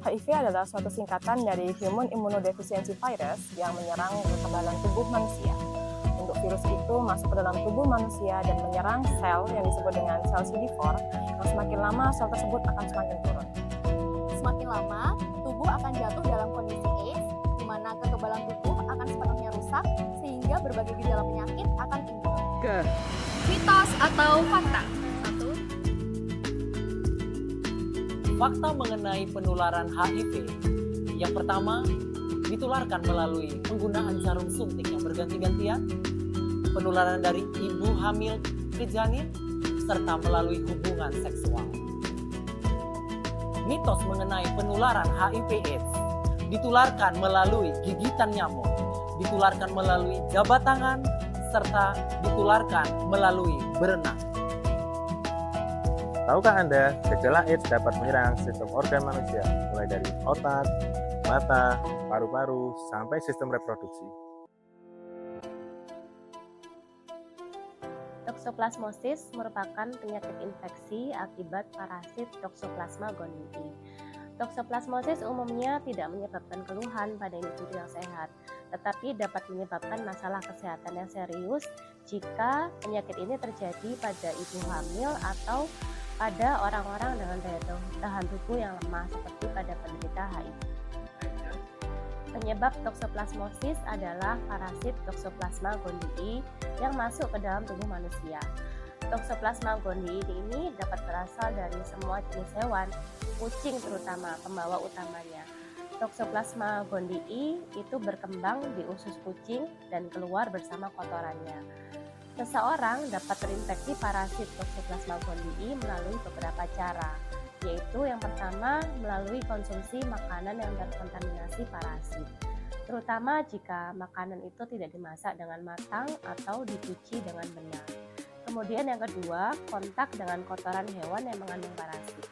HIV adalah suatu singkatan dari Human Immunodeficiency Virus yang menyerang kekebalan tubuh manusia. Untuk virus itu masuk ke dalam tubuh manusia dan menyerang sel yang disebut dengan sel CD4, yang semakin lama sel tersebut akan semakin turun. Semakin lama, tubuh akan jatuh dalam kondisi AIDS, di mana kekebalan tubuh akan sepenuhnya rusak, sehingga berbagai gejala penyakit akan timbul. Mitos atau fakta? 1. Fakta mengenai penularan HIV. Yang pertama, ditularkan melalui penggunaan jarum suntik yang berganti-gantian, penularan dari ibu hamil ke janin, serta melalui hubungan seksual. Mitos mengenai penularan HIV/AIDS ditularkan melalui gigitan nyamuk, ditularkan melalui jabat tangan, serta ditularkan melalui berenang. Tahukah Anda, gejala AIDS dapat menyerang sistem organ manusia, mulai dari otak, mata, paru-paru, sampai sistem reproduksi. Toxoplasmosis merupakan penyakit infeksi akibat parasit Toxoplasma gondii. Toxoplasmosis umumnya tidak menyebabkan keluhan pada individu yang sehat, tetapi dapat menyebabkan masalah kesehatan yang serius jika penyakit ini terjadi pada ibu hamil atau pada orang-orang dengan daya tahan tubuh yang lemah seperti pada penderita HIV. Penyebab toxoplasmosis adalah parasit Toxoplasma gondii yang masuk ke dalam tubuh manusia. Toxoplasma gondii ini dapat berasal dari semua jenis hewan, kucing terutama pembawa utamanya. Toxoplasma gondii itu berkembang di usus kucing dan keluar bersama kotorannya. Seseorang dapat terinfeksi parasit Toxoplasma gondii melalui beberapa cara, yaitu yang pertama melalui konsumsi makanan yang terkontaminasi parasit, terutama jika makanan itu tidak dimasak dengan matang atau dicuci dengan benar. Kemudian yang kedua, kontak dengan kotoran hewan yang mengandung parasit.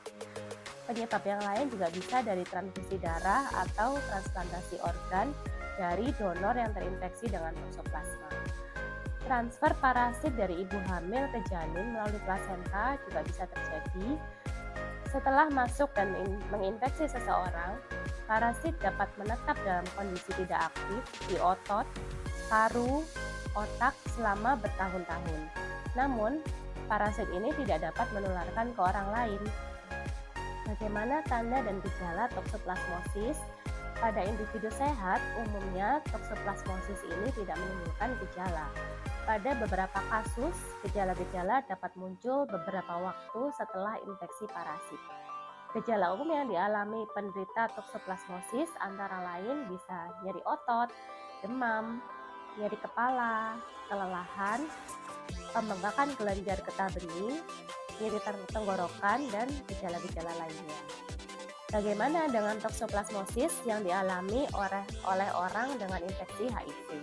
Penyebab yang lain juga bisa dari transfusi darah atau transplantasi organ dari donor yang terinfeksi dengan toxoplasma. Transfer parasit dari ibu hamil ke janin melalui plasenta juga bisa terjadi. Setelah masuk dan menginfeksi seseorang, parasit dapat menetap dalam kondisi tidak aktif di otot, paru, otak selama bertahun-tahun. Namun, parasit ini tidak dapat menularkan ke orang lain. Bagaimana tanda dan gejala toxoplasmosis? Pada individu sehat, umumnya toxoplasmosis ini tidak menimbulkan gejala. Pada beberapa kasus, gejala-gejala dapat muncul beberapa waktu setelah infeksi parasit. Gejala umum yang dialami penderita toxoplasmosis antara lain bisa nyeri otot, demam, nyeri kepala, kelelahan, pembengkakan kelenjar getah bening, nyeri tenggorokan, dan gejala-gejala lainnya. Bagaimana dengan toxoplasmosis yang dialami oleh orang dengan infeksi HIV?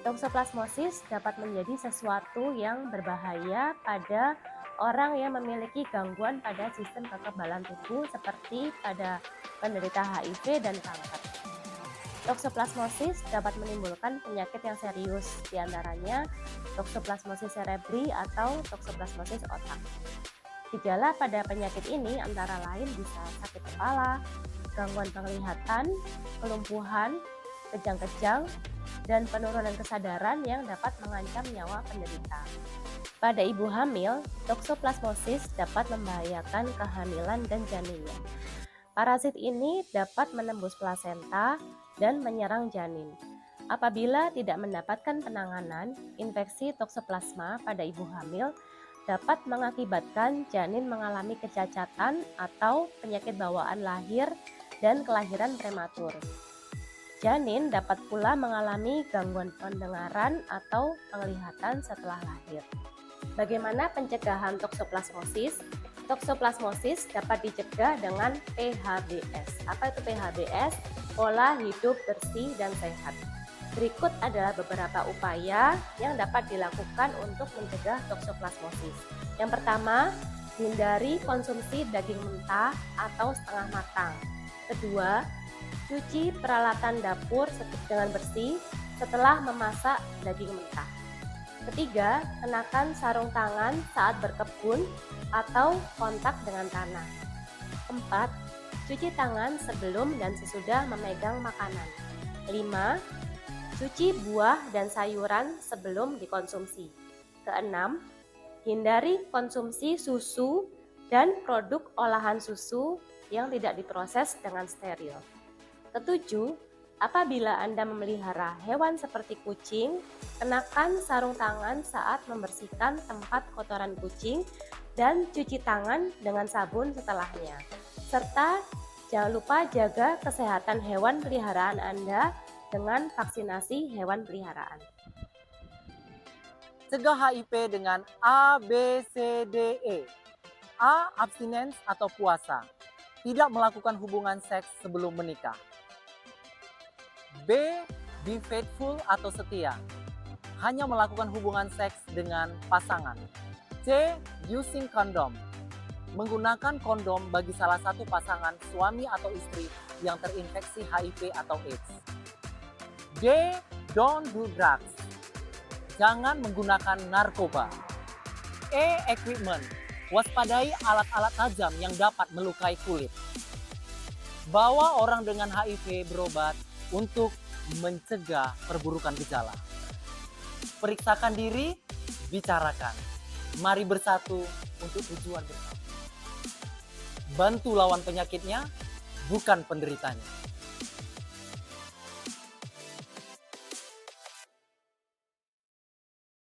Toxoplasmosis dapat menjadi sesuatu yang berbahaya pada orang yang memiliki gangguan pada sistem kekebalan tubuh seperti pada penderita HIV dan kanker. Toxoplasmosis dapat menimbulkan penyakit yang serius, diantaranya toxoplasmosis cerebri atau toxoplasmosis otak. Gejala pada penyakit ini antara lain bisa sakit kepala, gangguan penglihatan, kelumpuhan, kejang-kejang, dan penurunan kesadaran yang dapat mengancam nyawa penderita. Pada ibu hamil, toxoplasmosis dapat membahayakan kehamilan dan janinnya. Parasit ini dapat menembus plasenta dan menyerang janin. Apabila tidak mendapatkan penanganan, infeksi toxoplasma pada ibu hamil dapat mengakibatkan janin mengalami kecacatan atau penyakit bawaan lahir dan kelahiran prematur. Janin dapat pula mengalami gangguan pendengaran atau penglihatan setelah lahir. Bagaimana pencegahan toxoplasmosis? Toxoplasmosis dapat dicegah dengan PHBS. Apa itu PHBS? Pola hidup bersih dan sehat. Berikut adalah beberapa upaya yang dapat dilakukan untuk mencegah toxoplasmosis. Yang pertama, hindari konsumsi daging mentah atau setengah matang. Kedua, cuci peralatan dapur dengan bersih setelah memasak daging mentah. Ketiga, kenakan sarung tangan saat berkebun atau kontak dengan tanah. Keempat, Cuci tangan sebelum dan sesudah memegang makanan. 5. Cuci buah dan sayuran sebelum dikonsumsi. Keenam, hindari konsumsi susu dan produk olahan susu yang tidak diproses dengan steril. Ketujuh, apabila Anda memelihara hewan seperti kucing, kenakan sarung tangan saat membersihkan tempat kotoran kucing dan cuci tangan dengan sabun setelahnya. Serta jangan lupa jaga kesehatan hewan peliharaan Anda dengan vaksinasi hewan peliharaan. Cegah HIV dengan A, B, C, D, E. A. Abstinence atau puasa. Tidak melakukan hubungan seks sebelum menikah. B. Be faithful atau setia. Hanya melakukan hubungan seks dengan pasangan. C. Using condom. Menggunakan kondom bagi salah satu pasangan suami atau istri yang terinfeksi HIV atau AIDS. D. Don't do drugs. Jangan menggunakan narkoba. E. Equipment. Waspadai alat-alat tajam yang dapat melukai kulit. Bawa orang dengan HIV berobat untuk mencegah perburukan gejala. Periksakan diri, bicarakan. Mari bersatu untuk tujuan bersama. Bantu lawan penyakitnya, bukan penderitanya.